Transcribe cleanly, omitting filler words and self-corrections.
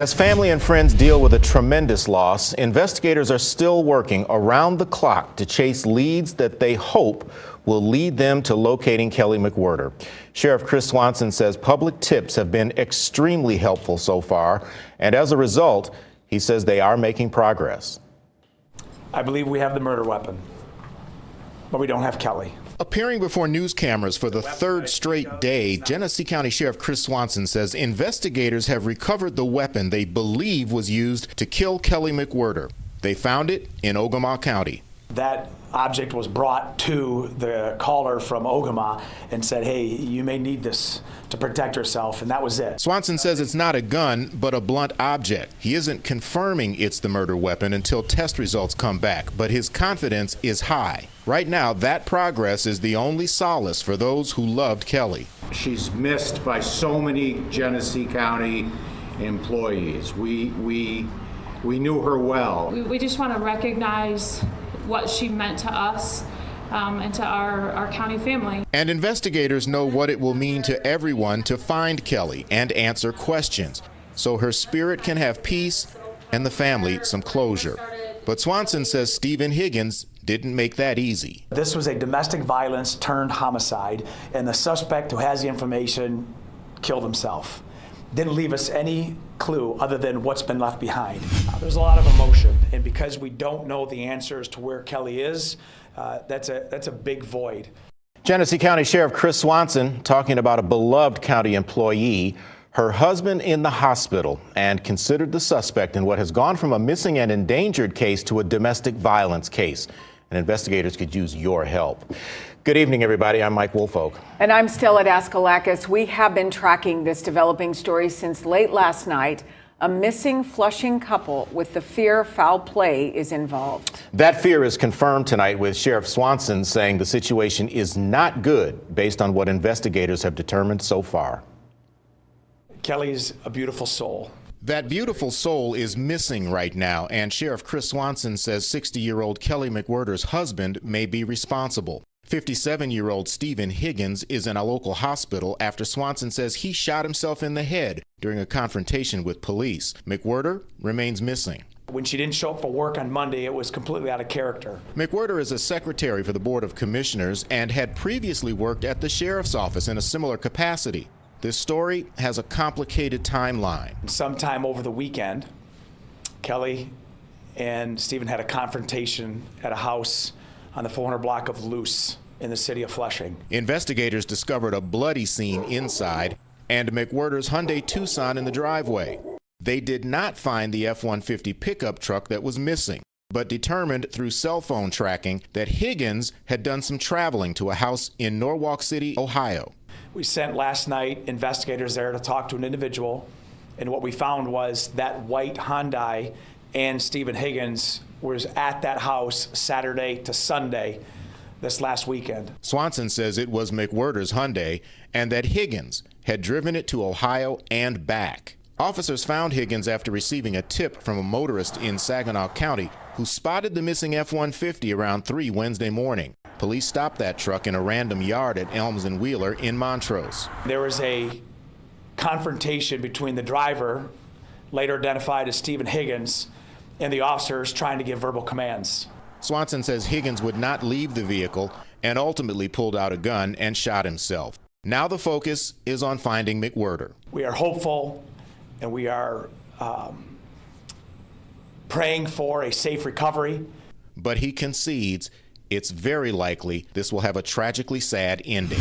As family and friends deal with a tremendous loss, investigators are still working around the clock to chase leads that they hope will lead them to locating Kelly McWhirter. Sheriff Chris Swanson says public tips have been extremely helpful so far, and as a result, he says they are making progress. I believe we have the murder weapon, but we don't have Kelly. Appearing before news cameras for the third straight day, Genesee County Sheriff Chris Swanson says investigators have recovered the weapon they believe was used to kill Kelly McWhirter. They found it in Ogemaw County. That object was brought to the caller from Ogemaw and said, hey, you may need this to protect yourself, and that was it. Swanson says it's not a gun, but a blunt object. He isn't confirming it's the murder weapon until test results come back, but his confidence is high. Right now, that progress is the only solace for those who loved Kelly. She's missed by so many Genesee County employees. We knew her well. We just want to recognize what she meant to us and to our county family. And investigators know what it will mean to everyone to find Kelly and answer questions, so her spirit can have peace and the family some closure. But Swanson says Steven Higgins didn't make that easy. This was a domestic violence turned homicide, and the suspect who has the information killed himself. Didn't leave us any clue other than what's been left behind. There's a lot of emotion, and because we don't know the answers to where Kelly is, that's a big void. Genesee County Sheriff Chris Swanson talking about a beloved county employee, her husband in the hospital, and considered the suspect in what has gone from a missing and endangered case to a domestic violence case. And investigators could use your help. Good evening, everybody. I'm Mike Woolfolk. And I'm Stella Daskalakis. We have been tracking this developing story since late last night. A missing Flushing couple with the fear foul play is involved. That fear is confirmed tonight with Sheriff Swanson saying the situation is not good based on what investigators have determined so far. Kelly's a beautiful soul. That beautiful soul is missing right now, and Sheriff Chris Swanson says 60-year-old Kelly McWhirter's husband may be responsible. 57-year-old Steven Higgins is in a local hospital after Swanson says he shot himself in the head during a confrontation with police. McWhirter remains missing. When she didn't show up for work on Monday, it was completely out of character. McWhirter is a secretary for the Board of Commissioners and had previously worked at the sheriff's office in a similar capacity. This story has a complicated timeline. Sometime over the weekend, Kelly and Steven had a confrontation at a house on the 400 block of Luce in the city of Flushing. Investigators discovered a bloody scene inside and McWhirter's Hyundai Tucson in the driveway. They did not find the F-150 pickup truck that was missing, but determined through cell phone tracking that Higgins had done some traveling to a house in Norwalk City, Ohio. We sent last night investigators there to talk to an individual, and what we found was that white Hyundai and Steven Higgins was at that house Saturday to Sunday this last weekend. Swanson says it was McWhirter's Hyundai and that Higgins had driven it to Ohio and back. Officers found Higgins after receiving a tip from a motorist in Saginaw County who spotted the missing F-150 around 3 Wednesday morning. Police stopped that truck in a random yard at Elms and Wheeler in Montrose. There was a confrontation between the driver, later identified as Steven Higgins, and the officers trying to give verbal commands. Swanson says Higgins would not leave the vehicle and ultimately pulled out a gun and shot himself. Now the focus is on finding McWhirter. We are hopeful and we are praying for a safe recovery. But he concedes it's very likely this will have a tragically sad ending.